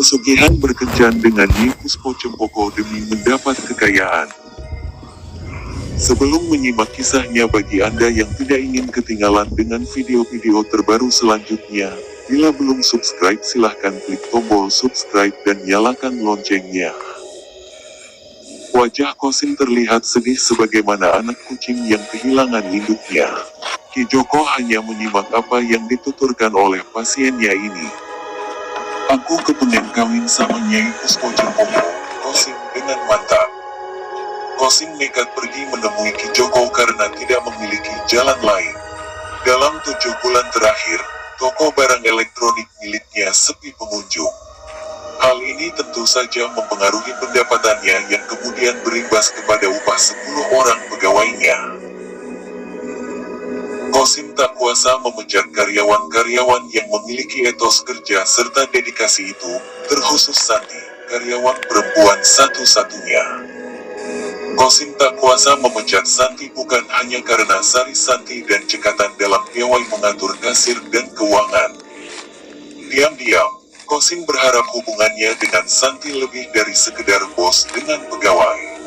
Pesugihan berkencan dengan Nyi Puspo Cempoko demi mendapat kekayaan. Sebelum menyimak kisahnya, bagi Anda yang tidak ingin ketinggalan dengan video-video terbaru selanjutnya, bila belum subscribe silahkan klik tombol subscribe dan nyalakan loncengnya. Wajah Kosim terlihat sedih sebagaimana anak kucing yang kehilangan induknya. Ki Joko hanya menyimak apa yang dituturkan oleh pasiennya ini. Aku kepengen kawin sama Nyai Puspo Cempoko, Kosim dengan mantap. Kosim nekat pergi menemui Ki Joko karena tidak memiliki jalan lain. Dalam 7 bulan terakhir, toko barang elektronik miliknya sepi pengunjung. Hal ini tentu saja mempengaruhi pendapatannya yang kemudian berimbas kepada upah 10 orang pegawainya. Kosim tak kuasa memecat karyawan-karyawan yang memiliki etos kerja serta dedikasi itu, terkhusus Santi, karyawan perempuan satu-satunya. Kosim tak kuasa memecat Santi bukan hanya karena Sari Santi dan cekatan dalam piawai mengatur kasir dan keuangan. Diam-diam, Kosim berharap hubungannya dengan Santi lebih dari sekedar bos dengan pegawai.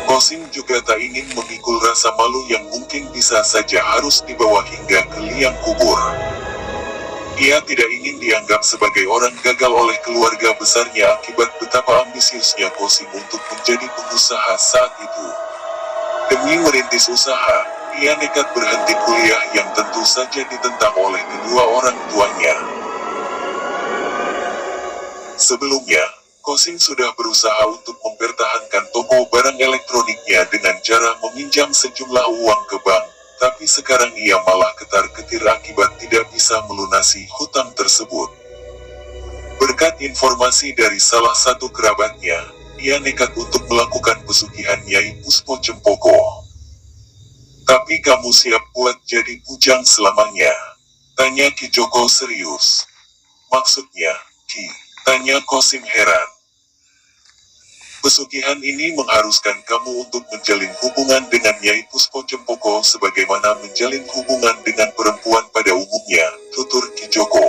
Kosim juga tak ingin memikul rasa malu yang mungkin bisa saja harus dibawa hingga ke liang kubur. Ia tidak ingin dianggap sebagai orang gagal oleh keluarga besarnya akibat betapa ambisiusnya Kosim untuk menjadi pengusaha saat itu. Demi merintis usaha, ia nekat berhenti kuliah yang tentu saja ditentang oleh kedua orang tuanya. Sebelumnya, Kosim sudah berusaha untuk mempertahankan toko barang elektroniknya dengan cara meminjam sejumlah uang ke bank, tapi sekarang ia malah ketar-ketir akibat tidak bisa melunasi hutang tersebut. Berkat informasi dari salah satu kerabatnya, ia nekat untuk melakukan pesugihan Nyai Puspo Cempoko. Tapi kamu siap buat jadi bujang selamanya? Tanya Ki Joko serius. Maksudnya, Ki? Tanya Kosim heran. Pesugihan ini mengharuskan kamu untuk menjalin hubungan dengan Nyai Puspo Cempoko sebagaimana menjalin hubungan dengan perempuan pada umumnya, tutur Ki Joko.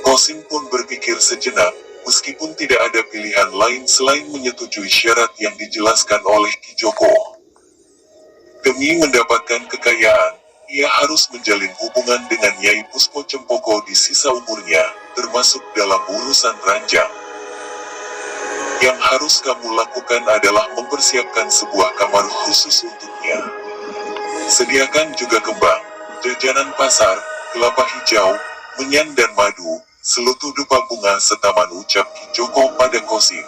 Kosim pun berpikir sejenak, meskipun tidak ada pilihan lain selain menyetujui syarat yang dijelaskan oleh Ki Joko. Demi mendapatkan kekayaan, ia harus menjalin hubungan dengan Nyai Puspo Cempoko di sisa umurnya, termasuk dalam urusan ranjang. Yang harus kamu lakukan adalah mempersiapkan sebuah kamar khusus untuknya. Sediakan juga kembang, jajanan pasar, kelapa hijau, menyan dan madu, selutu dupa bunga setaman, ucap Ki Joko pada Kosim.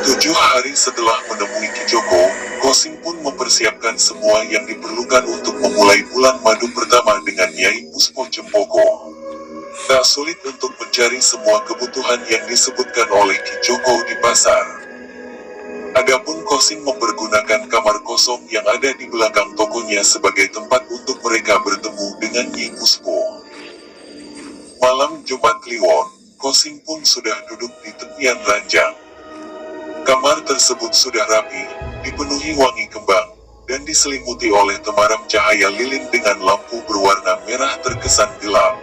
7 hari setelah menemui Ki Joko, Kosim pun mempersiapkan semua yang diperlukan untuk memulai bulan madu pertama dengan Nyai Puspo Cempoko. Tak sulit untuk mencari semua kebutuhan yang disebutkan oleh Ki Joko di pasar. Adapun Kosim mempergunakan kamar kosong yang ada di belakang tokonya sebagai tempat untuk mereka bertemu dengan Nyi Puspo. Malam Jumat Kliwon, Kosim pun sudah duduk di tepian ranjang. Kamar tersebut sudah rapi, dipenuhi wangi kembang, dan diselimuti oleh temaram cahaya lilin dengan lampu berwarna merah terkesan gelap.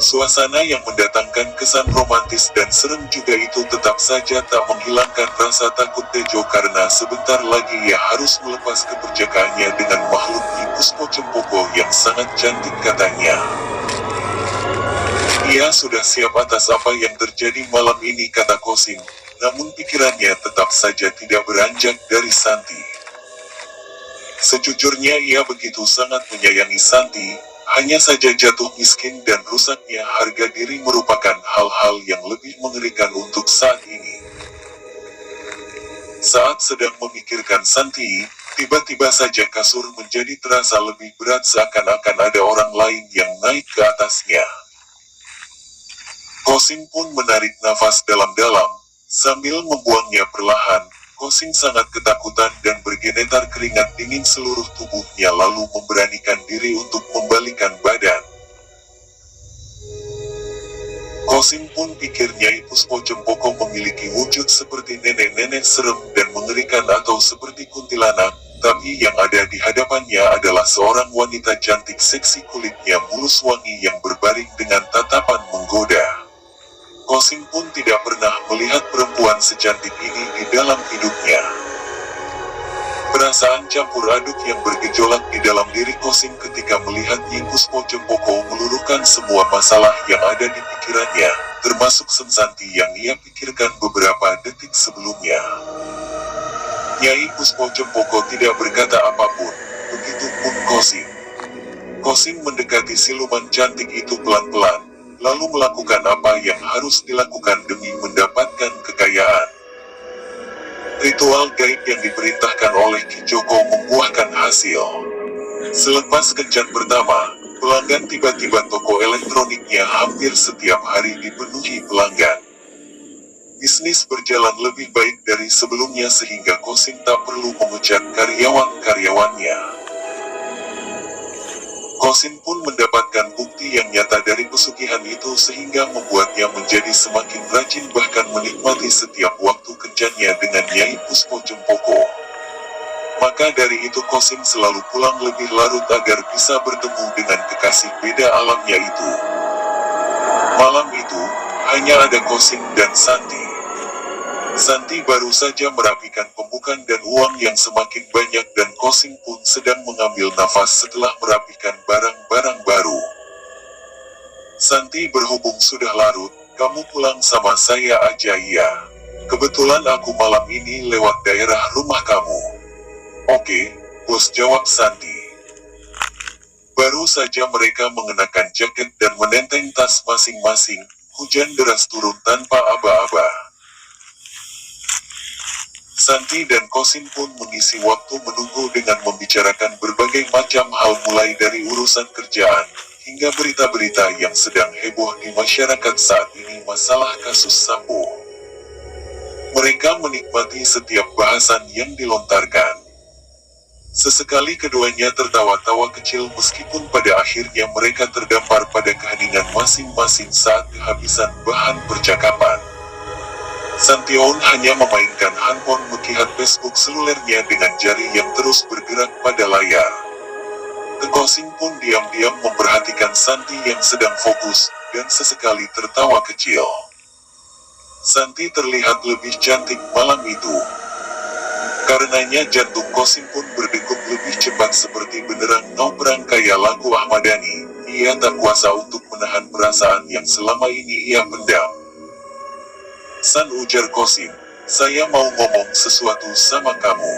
Suasana yang mendatangkan kesan romantis dan serem juga itu tetap saja tak menghilangkan rasa takut Tejo karena sebentar lagi ia harus melepas keperjakaannya dengan makhluk Nyi Puspo Cempoko yang sangat cantik katanya. Ia sudah siap atas apa yang terjadi malam ini, kata Kosim, namun pikirannya tetap saja tidak beranjak dari Santi. Sejujurnya ia begitu sangat menyayangi Santi, hanya saja jatuh miskin dan rusaknya harga diri merupakan hal-hal yang lebih mengerikan untuk saat ini. Saat sedang memikirkan Santi, tiba-tiba saja kasur menjadi terasa lebih berat seakan-akan ada orang lain yang naik ke atasnya. Kosim pun menarik nafas dalam-dalam, sambil membuangnya perlahan. Kosim sangat ketakutan dan bergenetar keringat dingin seluruh tubuhnya lalu memberanikan diri untuk membalikan badan. Kosim pun pikir Nyai Puspo Cempoko memiliki wujud seperti nenek-nenek serem dan mengerikan atau seperti kuntilanak, tapi yang ada di hadapannya adalah seorang wanita cantik seksi kulitnya mulus wangi yang berbaring dengan tatapan menggoda. Kosim pun tidak pernah melihat perempuan secantik ini di dalam hidupnya. Perasaan campur aduk yang bergejolak di dalam diri Kosim ketika melihat Nyi Puspo Cempoko meluruhkan semua masalah yang ada di pikirannya, termasuk Sensanti yang ia pikirkan beberapa detik sebelumnya. Nyai Puspo Cempoko tidak berkata apapun, begitu pun Kosim. Kosim mendekati siluman cantik itu pelan-pelan, lalu melakukan apa yang harus dilakukan demi mendapatkan kekayaan. Ritual gaib yang diperintahkan oleh Ki Joko membuahkan hasil. Selepas kencan pertama, pelanggan tiba-tiba toko elektroniknya hampir setiap hari dipenuhi pelanggan. Bisnis berjalan lebih baik dari sebelumnya sehingga Kosim tak perlu memecat karyawan-karyawannya. Kosim pun mendapatkan bukti yang nyata dari pesugihan itu sehingga membuatnya menjadi semakin rajin bahkan menikmati setiap waktu kencannya dengan Nyai Puspo Cempoko. Maka dari itu Kosim selalu pulang lebih larut agar bisa bertemu dengan kekasih beda alamnya itu. Malam itu, hanya ada Kosim dan Santi. Santi baru saja merapikan pembukaan dan uang yang semakin banyak dan Kosim pun sedang mengambil nafas setelah merapikan barang-barang baru. Santi berhubung sudah larut, kamu pulang sama saya aja ya. Kebetulan aku malam ini lewat daerah rumah kamu. Oke, bos, jawab Santi. Baru saja mereka mengenakan jaket dan menenteng tas masing-masing, hujan deras turun tanpa aba-aba. Santi dan Kosim pun mengisi waktu menunggu dengan membicarakan berbagai macam hal mulai dari urusan kerjaan, hingga berita-berita yang sedang heboh di masyarakat saat ini masalah kasus Sambo. Mereka menikmati setiap bahasan yang dilontarkan. Sesekali keduanya tertawa-tawa kecil meskipun pada akhirnya mereka terdampar pada keheningan masing-masing saat kehabisan bahan percakapan. Santion hanya memainkan handphone melihat Facebook selulernya dengan jari yang terus bergerak pada layar. Kosim pun diam-diam memperhatikan Santi yang sedang fokus, dan sesekali tertawa kecil. Santi terlihat lebih cantik malam itu. Karenanya jantung Kosim pun berdegup lebih cepat seperti beneran ngobrang kaya lagu Ahmadani. Ia tak kuasa untuk menahan perasaan yang selama ini ia pendam. San, ujar Kosim, saya mau ngomong sesuatu sama kamu.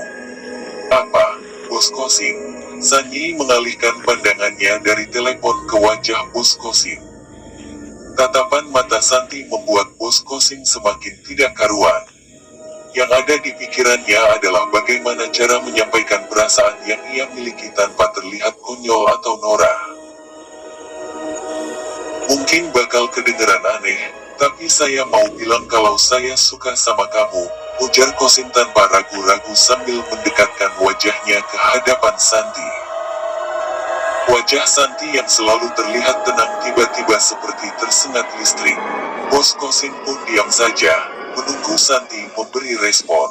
Apa, bos Kosim? Sanyi mengalihkan pandangannya dari telepon ke wajah bos Kosim. Tatapan mata Santi membuat bos Kosim semakin tidak karuan. Yang ada di pikirannya adalah bagaimana cara menyampaikan perasaan yang ia miliki tanpa terlihat konyol atau norak. Mungkin bakal kedengeran aneh, tapi saya mau bilang kalau saya suka sama kamu, ujar Kosim tanpa ragu-ragu sambil mendekatkan wajahnya ke hadapan Santi. Wajah Santi yang selalu terlihat tenang tiba-tiba seperti tersengat listrik. Bos Kosim pun diam saja, menunggu Santi memberi respon.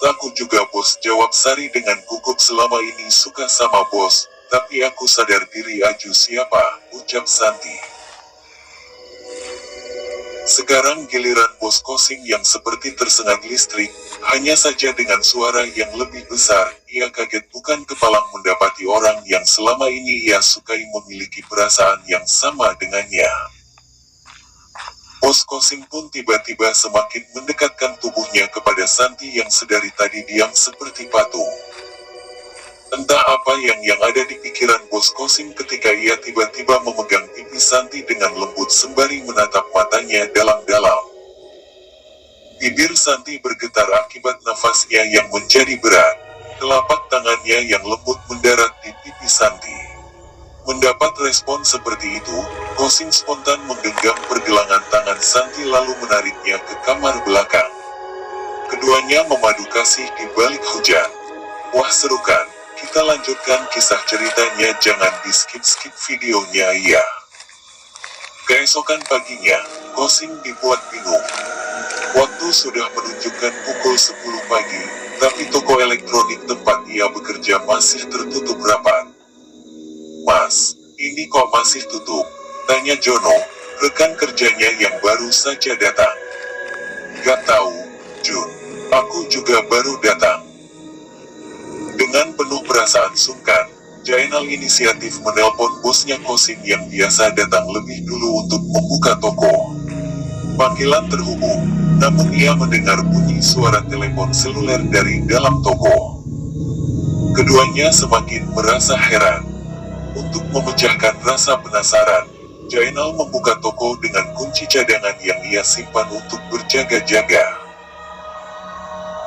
Aku juga bos, jawab Sari dengan gugup. Selama ini suka sama bos, tapi aku sadar diri aju siapa, ucap Santi. Sekarang giliran bos Kosim yang seperti tersengat listrik, hanya saja dengan suara yang lebih besar, ia kaget bukan kepalang mendapati orang yang selama ini ia sukai memiliki perasaan yang sama dengannya. Bos Kosim pun tiba-tiba semakin mendekatkan tubuhnya kepada Santi yang sedari tadi diam seperti patung. Entah apa yang ada di pikiran bos Kosim ketika ia tiba-tiba memegang pipi Santi dengan lembut sembari menatap matanya dalam-dalam. Bibir Santi bergetar akibat nafasnya yang menjadi berat. Telapak tangannya yang lembut mendarat di pipi Santi. Mendapat respon seperti itu, Kosim spontan menggenggam pergelangan tangan Santi lalu menariknya ke kamar belakang. Keduanya memadu kasih di balik hujan. Wah, serukan. Kita lanjutkan kisah ceritanya, jangan di skip-skip videonya ya. Keesokan paginya, Kosim dibuat bingung. Waktu sudah menunjukkan pukul 10 pagi, Tapi toko elektronik tempat ia bekerja masih tertutup rapat. "Mas, ini kok masih tutup?" tanya Jono, rekan kerjanya yang baru saja datang. "Gak tahu, Jun. Aku juga baru datang." Dengan penuh perasaan sungkan, Jainal inisiatif menelpon bosnya Kosim yang biasa datang lebih dulu untuk membuka toko. Panggilan terhubung, namun ia mendengar bunyi suara telepon seluler dari dalam toko. Keduanya semakin merasa heran. Untuk memecahkan rasa penasaran, Jainal membuka toko dengan kunci cadangan yang ia simpan untuk berjaga-jaga.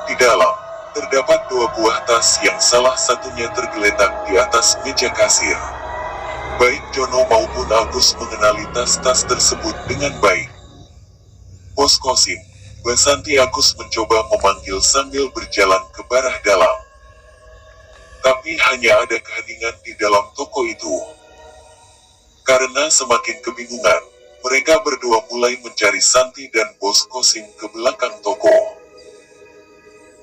Di dalam, terdapat 2 buah tas yang salah satunya tergeletak di atas meja kasir. Baik Jono maupun Agus mengenali tas-tas tersebut dengan baik. "Bos Kosim," Basanti Agus mencoba memanggil sambil berjalan ke barah dalam. Tapi hanya ada keheningan di dalam toko itu. Karena semakin kebingungan, mereka berdua mulai mencari Santi dan Bos Kosim ke belakang toko.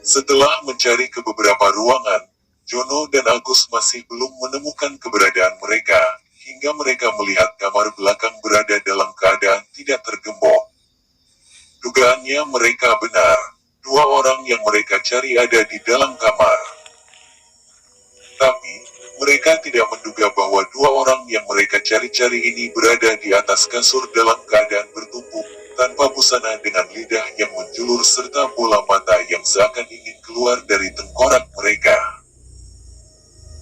Setelah mencari ke beberapa ruangan, Jono dan Agus masih belum menemukan keberadaan mereka, hingga mereka melihat kamar belakang berada dalam keadaan tidak tergembok. Dugaannya mereka benar, 2 orang yang mereka cari ada di dalam kamar. Tapi, mereka tidak menduga bahwa 2 orang yang mereka cari-cari ini berada di atas kasur dalam keadaan bertumpuk, tanpa busana dengan lidah yang menjulur serta bola mata yang seakan ingin keluar dari tengkorak mereka.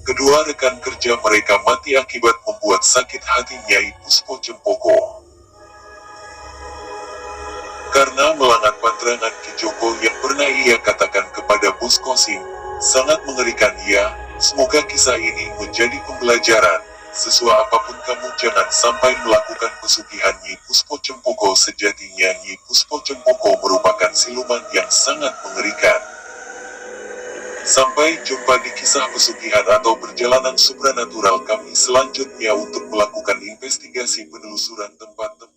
Kedua rekan kerja mereka mati akibat membuat sakit hati Nyai Puspo Cempoko. Karena melanggar pantrangan Ki Joko yang pernah ia katakan kepada Bos Kosim, sangat mengerikan ia. Semoga kisah ini menjadi pembelajaran. Sesuai apapun kamu jangan sampai melakukan pesugihan Nyi Puspo Cempoko. Sejatinya Nyi Puspo Cempoko merupakan siluman yang sangat mengerikan. Sampai jumpa di kisah pesugihan atau perjalanan supranatural kami selanjutnya untuk melakukan investigasi penelusuran tempat-tempat